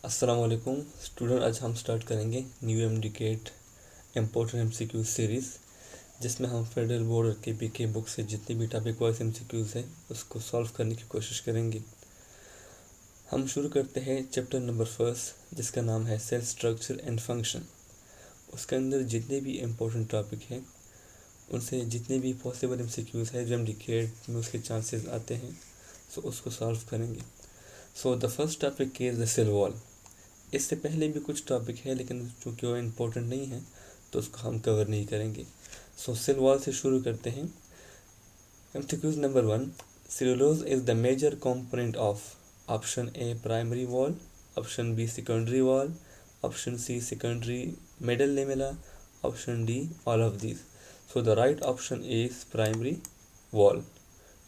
अस्सलाम वालेकुम स्टूडेंट। आज हम स्टार्ट करेंगे new MDCAT important MCQs series, जिसमें हम फेडरल बोर्ड और केपीके बुक से जितनी भी टॉपिक वाइज एमसीक्यूज हैं उसको सॉल्व करने की कोशिश करेंगे। हम शुरू करते हैं चैप्टर नंबर फर्स्ट, जिसका नाम है सेल स्ट्रक्चर एंड फंक्शन। उसके अंदर जितने भी इम्पोर्टेंट टॉपिक हैं उनसे जितने भी पॉसिबल एमसीक्यूज हैं जो एमडीकेट में उसके चांसेस आते हैं सो उसको सॉल्व करेंगे। So the first topic is the cell wall. इससे पहले भी कुछ टॉपिक है लेकिन चूँकि वो इम्पोर्टेंट नहीं है तो उसको हम कवर नहीं करेंगे। सो सेल वॉल से शुरू करते हैं। MCQs number 1, cellulose is the major component of option A primary wall, option B secondary wall, option C secondary middle lamella, option D all of this. So the right option is primary wall.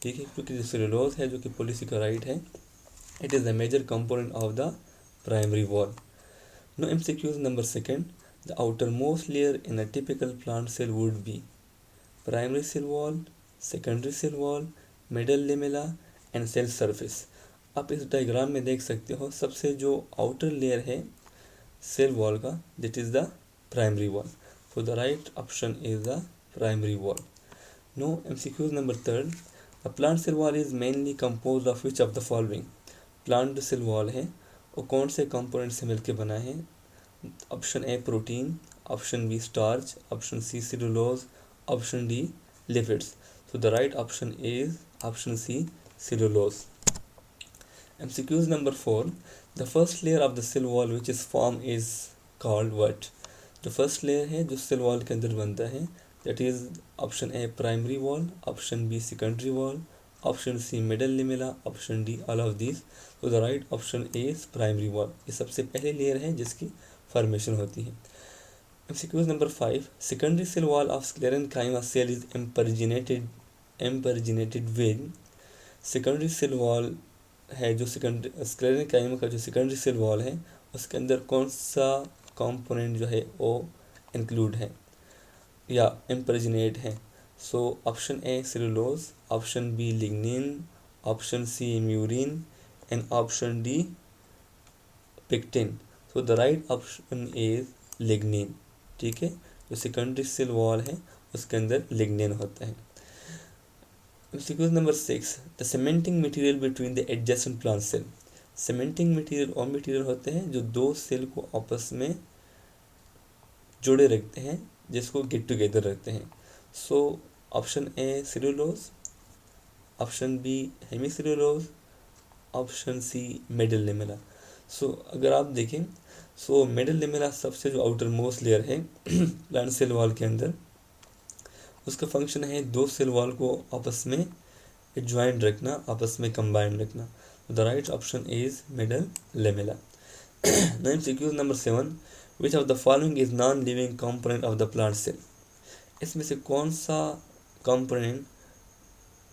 ठीक है, क्योंकि जो cellulose है जो कि polysaccharide है, it is the major component of the primary wall. Now MCQs number 2, the outermost layer in a typical plant cell would be primary cell wall, secondary cell wall, middle lamella and cell surface. आप इस diagram में देख सकते हो सबसे जो outer layer है cell wall का, that is the primary wall. So the right option is the primary wall. Now MCQs number 3, the plant cell wall is mainly composed of which of the following? Plant cell wall है और कौन से component से मिलकर बना है? Option A protein, option B starch, option C cellulose, option D lipids. So the right option is option C cellulose. MCQs number 4, the first layer of the cell wall which is form is called what? जो first layer है जो cell wall के अंदर बनता है that is option A primary wall, option B secondary wall, option C middle lamella, option D all of this. तो the right option is primary wall. ये सबसे पहले लेयर है जिसकी फॉर्मेशन होती है। MCQs number 5, secondary cell wall of sclerenchyma cell is impregnated with. Secondary cell wall है जो स्क्लेरेन्काइमा का जो सेकेंडरी सेल वॉल है उसके अंदर कौन सा कंपोनेंट जो है वो इंक्लूड है या एम्परजिनेट है? So option A cellulose, option B lignin, option C murein and option D pectin. So the right option is lignin. ठीक है, जो सेकेंडरी सेल वॉल है उसके अंदर लिग्निन होता है। Sequence number 6, the cementing material between the adjacent plant cell. Cementing material और material होते हैं जो दो सेल को आपस में जोड़े रखते हैं, जिसको गेट टुगेदर रखते हैं। So option A cellulose, option B hemicellulose, option C middle lamella. So अगर आप देखें सो मिडल लेमेला सबसे जो आउटर मोस्ट लेयर है प्लांट सेल वॉल के अंदर, उसका फंक्शन है दो सेल वॉल को आपस में ज्वाइंट रखना, आपस में कंबाइंड रखना। The right option is middle lamella. MCQ number 7, which of the following is non living component of the plant cell? इसमें से कौन सा कंपोनेंट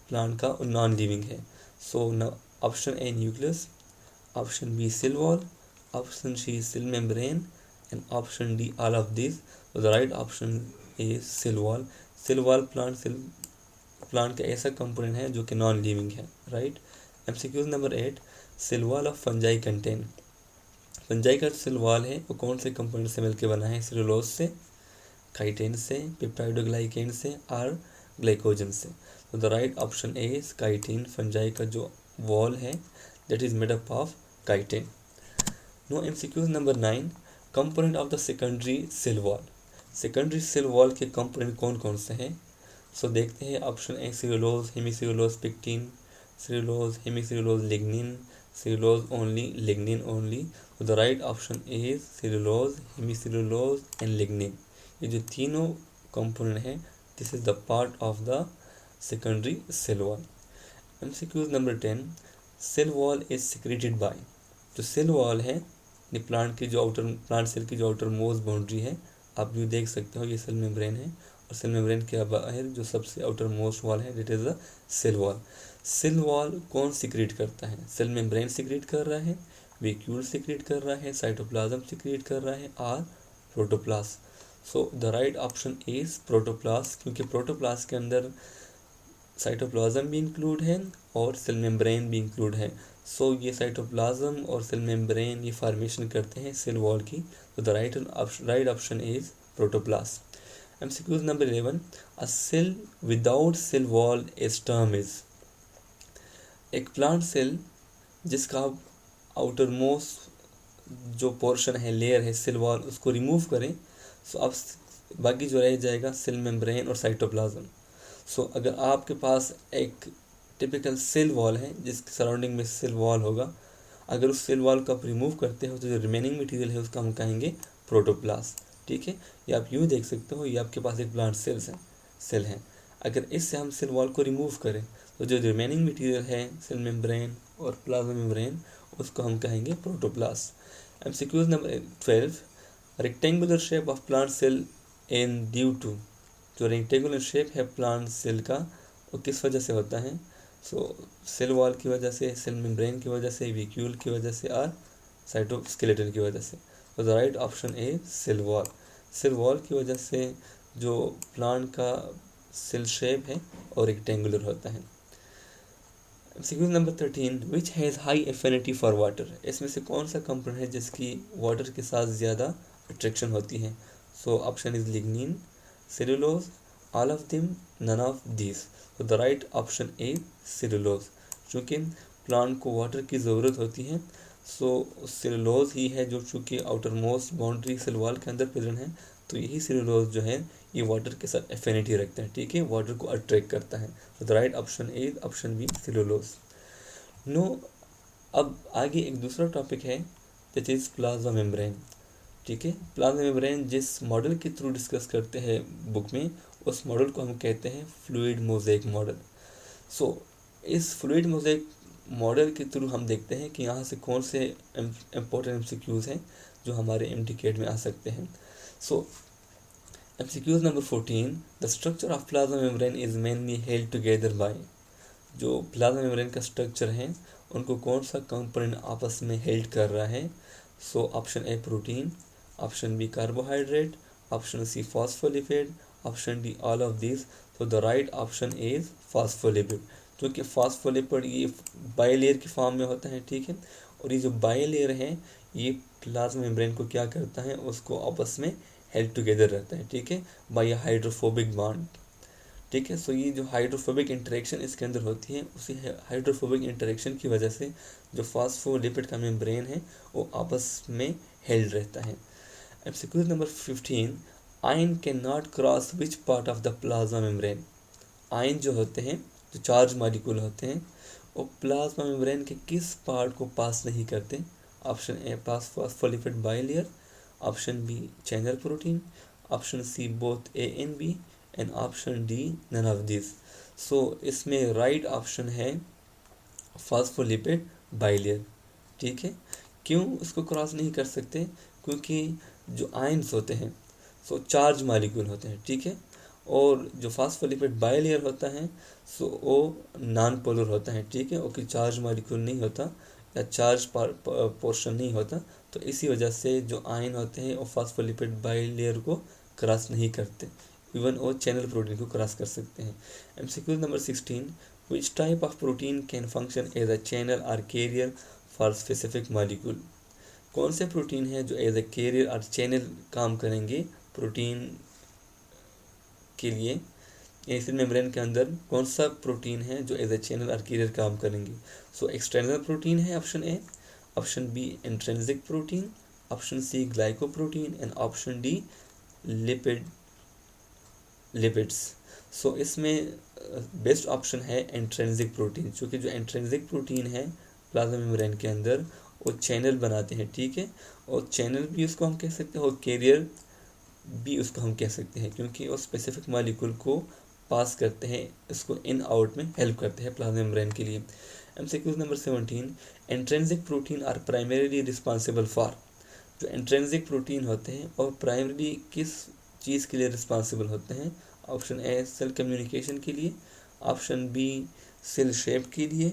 प्लांट का नॉन लिविंग है? So option A nucleus, option B cell wall, option C cell membrane and option D all of this. The right option is cell wall. Cell wall plant का ऐसा component है जो कि non living है। Right. MCQs number 8, cell wall of fungi contain. Fungi का cell wall है वो कौन से कंपोनेंट से मिलकर बना है? सेलुलोज से, काइटिन से, पेप्टाइडोग्लाइकेन से और ग्लाइकोजन से। तो the right option is chitin. Fungi का जो वॉल है that is made up of chitin. No MCQs number 9, component of the secondary cell wall. Secondary cell wall के कंपोनेंट कौन कौन से हैं? सो देखते हैं। Option A cellulose, hemicellulose, pectin, cellulose, hemicellulose, lignin, cellulose only, lignin only. तो the right option is cellulose, hemicellulose and lignin. ये जो तीनों कंपोनेंट है this is the part of the secondary cell wall. MCQs number 10, cell wall is secreted by. जो cell wall है ये plant cell की जो आउटर मोस्ट बाउंड्री है, आप जो देख सकते हो ये सेल मेम्ब्रेन है और सेल मेम्ब्रेन के बाहर जो सबसे आउटर मोस्ट वॉल है that is the cell wall. Cell wall कौन सिक्रेट करता है? सेल मेम्ब्रेन सिक्रेट कर रहा है, वैक्यूल सिक्रेट कर रहा है, साइटोप्लाज्म सिक्रेट कर रहा है और protoplast. So the right option is protoplast, क्योंकि प्रोटोप्लास्ट के अंदर साइटोप्लाज्म भी इंक्लूड है और सेल मेम्ब्रेन भी इंक्लूड है। सो ये साइटोप्लाज्म और सेल मेम्ब्रेन ये फॉर्मेशन करते हैं सेल वॉल की। तो the right option is protoplast. MCQ number 11, a cell without cell wall is term is. एक प्लांट सेल जिसका आउटर मोस्ट जो पोर्शन है, लेयर है सेल वॉल, उसको रिमूव करें, सो अब बाकी जो रह जाएगा सेल मेम्ब्रेन और साइटोप्लाज्म। सो अगर आपके पास एक टिपिकल सेल वॉल है जिसके सराउंडिंग में सेल वॉल होगा, अगर उस सेल वॉल को आप रिमूव करते हो तो जो रिमेनिंग मटेरियल है उसका हम कहेंगे प्रोटोप्लास्ट। ठीक है, ये आप यूँ देख सकते हो, ये आपके पास एक प्लांट सेल है। अगर इससे हम सेल वॉल को रिमूव करें तो जो रिमेनिंग मटेरियल है सेल मेम्ब्रेन और प्लाज्मा मेम्ब्रेन, उसको हम कहेंगे protoplast. MCQ number 12, rectangular shape of plant cell in due to. जो रेक्टेंगुलर शेप है प्लांट सेल का वो किस वजह से होता है? सो सेल वॉल की वजह से, सेल मेम्ब्रेन की वजह से, वैक्यूल की वजह से और साइटोस्केलेटन की वजह से। तो the right option is cell wall. Cell wall की वजह से जो प्लांट का सेल शेप है और रेक्टेंगुलर होता है। MCQ number 13, which has high affinity for water. इसमें से कौन सा कंपाउंड है जिसकी वाटर के साथ ज़्यादा अट्रैक्शन होती है? So option is lignin, cellulose, all of them, none of this. तो the right option is cellulose. चूँकि प्लांट को वाटर की ज़रूरत होती है, सो सेलुलोज ही है जो चूँकि outermost boundary cell wall के अंदर प्रेजेंट है, तो यही सेलुलोज जो है ये वाटर के साथ एफिनिटी रखते हैं। ठीक है, वाटर को अट्रैक्ट करता है। तो the right option is option B cellulose. No, अब आगे एक दूसरा टॉपिक है दैट इज प्लाज्मा मेम्ब्रेन। ठीक है, प्लाज्मा मेम्ब्रेन जिस मॉडल के थ्रू डिस्कस करते हैं बुक में, उस मॉडल को हम कहते हैं फ्लूइड मोज़ेक मॉडल। सो इस फ्लूइड मोज़ेक मॉडल के थ्रू हम देखते हैं कि यहाँ से कौन से इम्पोर्टेंट MCQs हैं जो हमारे MTCAT में आ सकते हैं। सो MCQ number 14, the structure of plasma membrane is mainly held together by. जो प्लाज्मा मेम्ब्रेन का स्ट्रक्चर है उनको कौन सा कंपोनेंट आपस में हेल्ड कर रहा है? So option A protein, option B carbohydrate, option C phospholipid, option D all of this. तो the right option is phospholipid. क्योंकि फॉस्फोलिपिड ये बाइलेयर की फॉर्म में होता है। ठीक है, और ये जो बाइलेयर है ये प्लाज्मा मेम्ब्रेन को क्या करता है, उसको आपस में हेल्ड टुगेदर रहता है। ठीक है, बाय हाइड्रोफोबिक बॉन्ड। ठीक है, सो ये जो हाइड्रोफोबिक इंटरेक्शन इसके अंदर होती है, उसी हाइड्रोफोबिक इंटरेक्शन की वजह से जो फॉस्फोलिपिड का मेम्ब्रेन है वो आपस में हेल्ड रहता है। MCQ number 15, ion can not cross which part of the plasma membrane. Ion जो होते हैं, जो चार्ज मॉलिक्यूल होते हैं, वो प्लाज्मा मेम्ब्रेन के किस पार्ट को पास नहीं करते? Option A pass phospholipid bilayer, option B channel protein, option C both A and B, and option D none of this. So इसमें राइट ऑप्शन है फॉस्फोलिपिड बाइलेयर। ठीक है, क्यों उसको क्रॉस नहीं कर सकते? क्योंकि जो आयंस होते हैं सो चार्ज मॉलिक्यूल होते हैं। ठीक है, और जो फॉस्फोलिपिड बाइलेयर होता है सो वो नॉन पोलर होता है। ठीक है, ओके, चार्ज मॉलिक्यूल नहीं होता या चार्ज पोर्शन नहीं होता, तो इसी वजह से जो आयन होते हैं वो फॉस्फोलिपिड बाइलेयर को क्रॉस नहीं करते, इवन वो चैनल प्रोटीन को क्रॉस कर सकते हैं। MCQ number 16, which type of protein can function as a channel और कैरियर फॉर स्पेसिफिक मॉलिक्यूल। कौन से प्रोटीन है जो एज अ कैरियर और चैनल काम करेंगे प्रोटीन के लिए? सेल मेम्ब्रेन के अंदर कौन सा प्रोटीन है जो एज ए चैनल और कैरियर काम करेंगे? सो एक्सटर्नल प्रोटीन है option A, option B intrinsic protein, option C glycoprotein, and option D lipids. So इसमें बेस्ट ऑप्शन है इंट्रिंसिक प्रोटीन, क्योंकि जो इंट्रिंसिक प्रोटीन है प्लाज्मा मेम्ब्रेन के अंदर वो चैनल बनाते हैं। ठीक है, और चैनल भी उसको हम कह सकते हैं और कैरियर भी उसको हम कह सकते हैं, क्योंकि वो स्पेसिफिक मॉलिक्यूल को पास करते हैं, इसको इन आउट में हेल्प करते हैं प्लाज्मा मेम्ब्रेन के लिए। MCQ number 17, intrinsic protein are primarily responsible for. जो इंट्रिंसिक प्रोटीन होते हैं और प्राइमरी किस चीज़ के लिए रिस्पॉन्सिबल होते हैं? ऑप्शन ए सेल कम्युनिकेशन के लिए, ऑप्शन बी सेल शेप के लिए,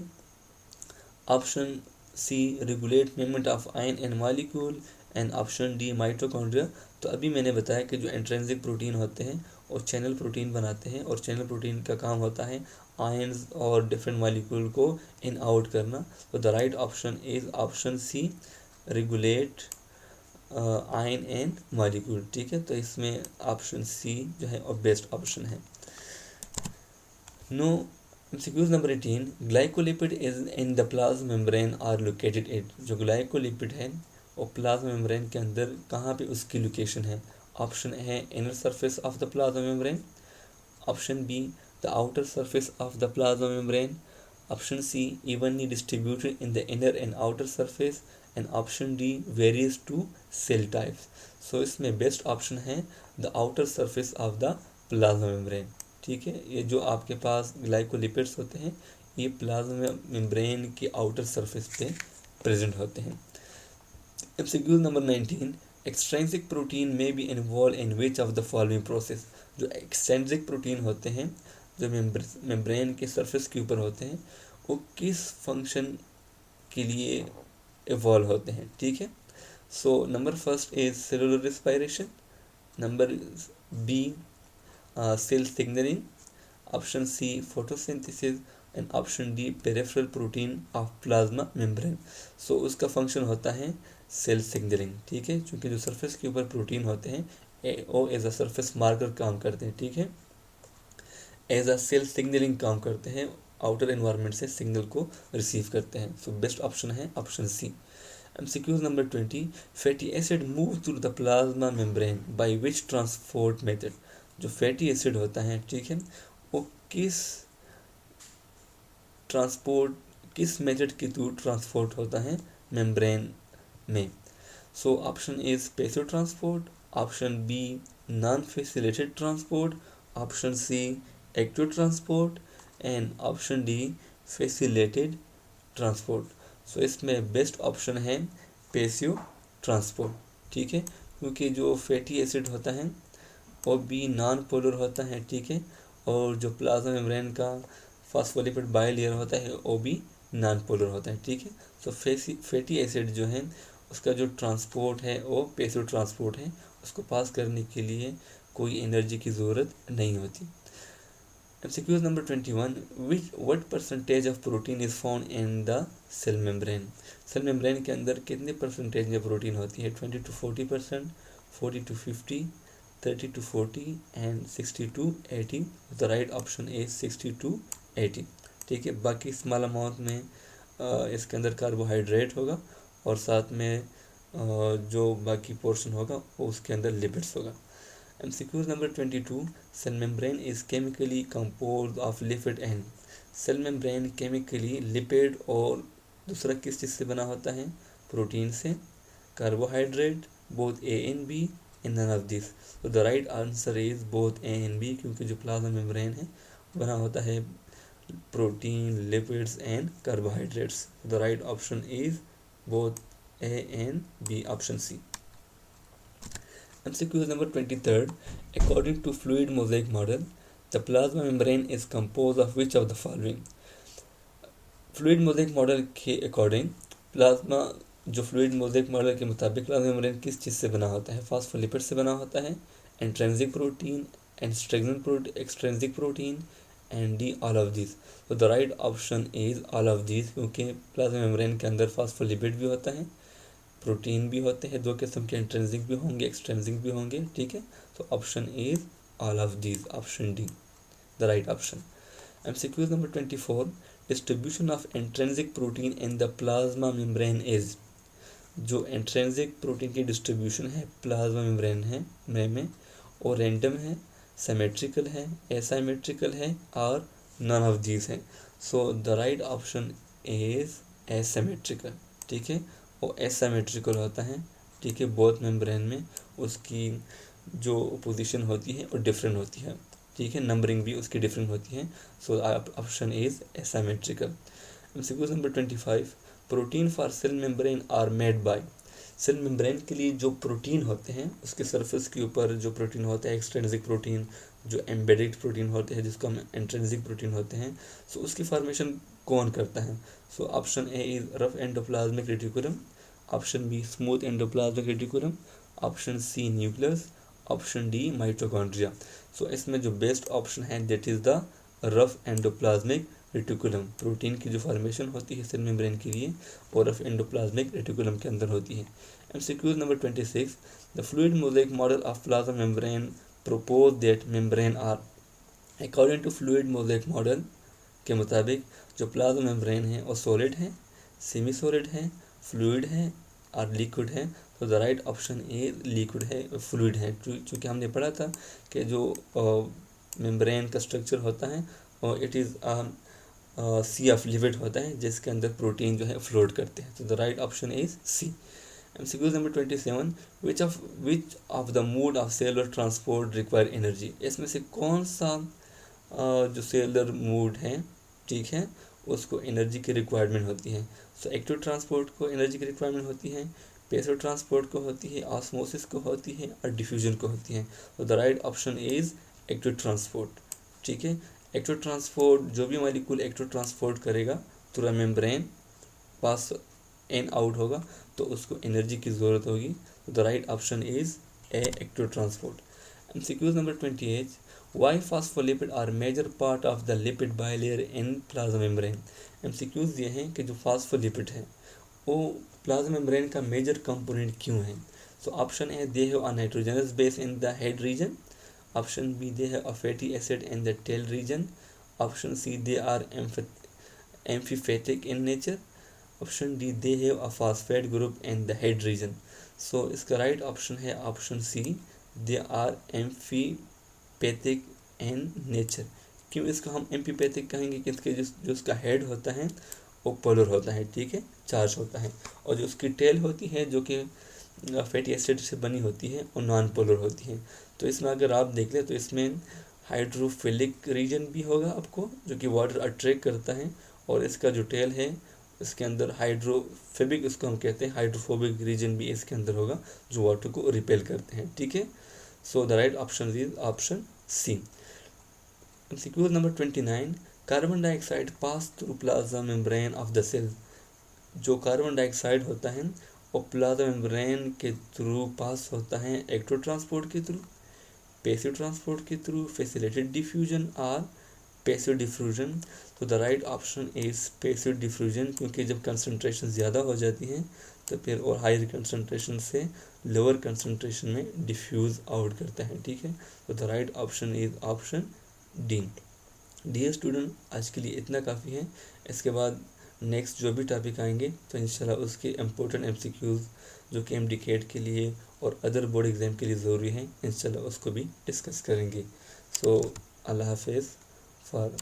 option C regulate movement of ion and molecule, and option D mitochondria. तो अभी मैंने बताया कि जो इंट्रिंसिक प्रोटीन होते हैं और चैनल प्रोटीन बनाते हैं, और चैनल प्रोटीन का काम होता है आयंस और डिफरेंट मॉलिक्यूल को इन आउट करना। तो the right option is option C, regulate ion and molecule. ठीक है, तो इसमें ऑप्शन सी जो है और बेस्ट ऑप्शन है। No MCQs number 18, glycolipid is in the plasma membrane are located at. जो ग्लाइकोलिपिड है वो प्लाज्मा मेम्ब्रेन के अंदर कहाँ पे उसकी लोकेशन है। ऑप्शन है inner surface of the plasma membrane, option B the outer surface of the plasma membrane, option C evenly distributed in the inner and outer surface, and option D varies to cell types। so इसमें best option है the outer surface of the plasma membrane. ठीक है, ये जो आपके पास glycolipids होते हैं ये प्लाज्मा मेम्ब्रेन के आउटर सरफेस पे प्रेजेंट होते हैं। MCQ नंबर 19, एक्सट्रिंसिक प्रोटीन में be involve in which of the following process. जो एक्सट्रिंसिक प्रोटीन होते हैं जो मेम्ब्रेन के सरफेस के ऊपर होते हैं वो किस फंक्शन के लिए इवॉल्व होते हैं। ठीक है, so number first is cellular respiration, number B cell signalling, option C photosynthesis, and option D peripheral protein of plasma membrane. So उसका फंक्शन होता है सेल सिग्नलिंग। ठीक है, क्योंकि जो सरफेस के ऊपर प्रोटीन होते हैं वो एज अ सरफेस मार्कर काम करते हैं। ठीक है, एज अ सेल सिग्नलिंग काम करते हैं, आउटर एनवायरनमेंट से सिग्नल को रिसीव करते हैं। सो बेस्ट ऑप्शन है option C. MCQs number 20, fatty acid move through the plasma membrane by which transport method. जो फैटी एसिड होता है ठीक है वो किस मेथड के थ्रू ट्रांसपोर्ट होता है मेम्ब्रेन में। So option is passive transport, option B non facilitated transport, option C active transport, and option D facilitated transport. So इसमें बेस्ट ऑप्शन है पैसिव ट्रांसपोर्ट। ठीक है, क्योंकि जो फैटी एसिड होता है वो भी नॉन पोलर होता है। ठीक है, और जो प्लाज्मा मेम्ब्रेन का फॉस्फोलिपिड बाइलेयर होता है वो भी नॉन पोलर होता है। ठीक है, तो फैटी एसिड जो है उसका जो ट्रांसपोर्ट है वो पैसिव ट्रांसपोर्ट है, उसको पास करने के लिए कोई एनर्जी की ज़रूरत नहीं होती। MCQ number 21, what percentage of protein is found in the cell membrane। Cell membrane के अंदर कितने परसेंटेज में प्रोटीन होती है। 20 to 40%, 40 to 50, 30 to 40 and 60 to 80। The right option is 60 to 80। ठीक है, बाकी स्मॉल अमाउंट में इसके अंदर कार्बोहाइड्रेट होगा और साथ में जो बाकी पोर्शन होगा वो उसके अंदर लिपिड्स होगा। MCQ number 22, cell membrane is chemically compose of lipid and. Cell membrane chemically lipid और दूसरा किस चीज़ से बना होता है, प्रोटीन से, carbohydrate, both A and B, and none of this. तो the right answer is both A and B, क्योंकि जो प्लाज्मा मेम्ब्रेन है बना होता है protein, lipids and carbohydrates. The right option is both A and B, option C. MCQ number 23, according to fluid mosaic model, the plasma membrane is composed of which of the following। Fluid mosaic model के according plasma जो fluid mosaic model के मुताबिक plasma membrane किस चीज़ से बना होता है, phospholipid से बना होता है, intrinsic protein, extrinsic protein, and D all of this. तो the right option is all of this, क्योंकि प्लाज्मा मेम्ब्रेन के अंदर फॉस्फोलिपिड भी होता है, प्रोटीन भी होते हैं, दो किस्म के इंट्रिंसिक भी होंगे, एक्सट्रिंसिक भी होंगे। ठीक है, तो option is all of these, option D the right option. MCQ number 24, distribution of intrinsic protein in the plasma membrane is. जो इंट्रिंसिक प्रोटीन की डिस्ट्रीब्यूशन है प्लाज्मा मेम्ब्रेन है में वो रैंडम है, सिमेट्रिकल है, एसिमेट्रिकल है, और नन ऑफ दीज है। So the right option is asymmetrical. ठीक है, वो एसिमेट्रिकल होता है। ठीक है, बोथ मेम्ब्रेन में उसकी जो पोजीशन होती है वो डिफरेंट होती है। ठीक है, नंबरिंग भी उसकी डिफरेंट होती है। So option is asymmetrical. MCQ number 25, protein for cell membrane are made by. Cell membrane के लिए जो प्रोटीन होते हैं उसके सरफेस के ऊपर जो प्रोटीन होता है, एक्सट्रिंसिक प्रोटीन, जो एम्बेडेड प्रोटीन होते हैं जिसको हम इंट्रिंसिक प्रोटीन होते हैं, सो उसकी फॉर्मेशन कौन करता है। So option A is rough endoplasmic reticulum, option B smooth endoplasmic reticulum, option C nucleus, option D mitochondria. So इसमें जो बेस्ट ऑप्शन है that is the rough endoplasmic reticulum, protein की जो फॉर्मेशन होती है सेल मेम्ब्रेन के लिए वो रफ एंडोप्लाज्मिक रेटिकुलम के अंदर होती है। MCQ number 26, the fluid mosaic model of plasma membrane propose that membrane are, according to fluid mosaic model के मुताबिक जो प्लाज्मा मेम्ब्रेन है वो सॉलिड है, सेमी सॉलिड है, फ्लूइड है और लिक्विड है। तो the right option a liquid है, फ्लूइड है। चूँकि हमने पढ़ा था कि जो मेम्ब्रेन का स्ट्रक्चर होता है और it is sea of lipid होता है जिसके अंदर प्रोटीन जो है फ्लोट करते हैं। तो the right option is C. MCQ number 27, which of the mode of cellular transport require energy, इसमें से कौन सा जो सेलुलर मोड है, ठीक है, उसको एनर्जी की रिक्वायरमेंट होती है। सो एक्टिव ट्रांसपोर्ट को एनर्जी की रिक्वायरमेंट होती है, पैसिव ट्रांसपोर्ट को होती है, ऑस्मोसिस को होती है और डिफ्यूजन को होती है। तो the right option is active transport, ठीक है। एक्टिव ट्रांसपोर्ट, जो भी मॉलिक्यूल एक्टिव ट्रांसपोर्ट करेगा through membrane pass in out होगा तो उसको एनर्जी की ज़रूरत होगी। तो the right option is A active transport. MCQ number 28, why phospholipid are major part of the lipid bilayer in plasma membrane. MCQs ये हैं कि जो फॉस्फोलिपिड है वो प्लाज्मा मेम्ब्रेन का मेजर कंपोनेंट क्यों है। So option A, they have a nitrogenous base in the head region. Option B, they have a fatty acid in the tail region. Option C, they are amphipathic in nature. Option D, they have a phosphate group in the head region. So इसका right option है option C, they are amphipathic in nature. क्यों इसको हम amphipathic कहेंगे कि इसके जो उसका हेड होता है वो पोलर होता है, ठीक है, चार्ज होता है, और जो उसकी टेल होती है जो कि फैटी एसिड से बनी होती है वो नॉन पोलर होती है। तो इसमें अगर आप देख लें तो इसमें हाइड्रोफिलिक रीजन भी होगा आपको जो कि वाटर अट्रैक्ट करता है, और इसका जो टेल है इसके अंदर हाइड्रोफोबिक, इसको हम कहते हैं हाइड्रोफोबिक रीजन भी इसके अंदर होगा जो वाटर को रिपेल करते हैं, ठीक है। So the right option is option C. MCQ number 29, carbon dioxide pass through plasma membrane of the cell. जो कार्बन डाइऑक्साइड होता है वो प्लाज्मा मेम्ब्रेन के थ्रू पास होता है एक्टिव ट्रांसपोर्ट के थ्रू, पैसिव ट्रांसपोर्ट के थ्रू, फैसिलिटेड डिफ्यूजन और पैसिव डिफ्यूजन। तो the right option is passive diffusion, क्योंकि जब कंसंट्रेशन ज़्यादा हो जाती है तो फिर और हायर कंसंट्रेशन से लोअर कंसंट्रेशन में डिफ्यूज़ आउट करता है, ठीक है। तो the right option is option D. Dear student, आज के लिए इतना काफ़ी है। इसके बाद नेक्स्ट जो भी टॉपिक आएंगे तो इंशाल्लाह उसके इम्पोर्टेंट MCQs जो कि MDCAT के लिए और अदर बोर्ड एग्ज़ाम के लिए ज़रूरी हैं, इंशाल्लाह उसको भी डिस्कस करेंगे। सो अल्लाह हाफिज़ फॉर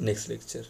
नेक्स्ट लेक्चर।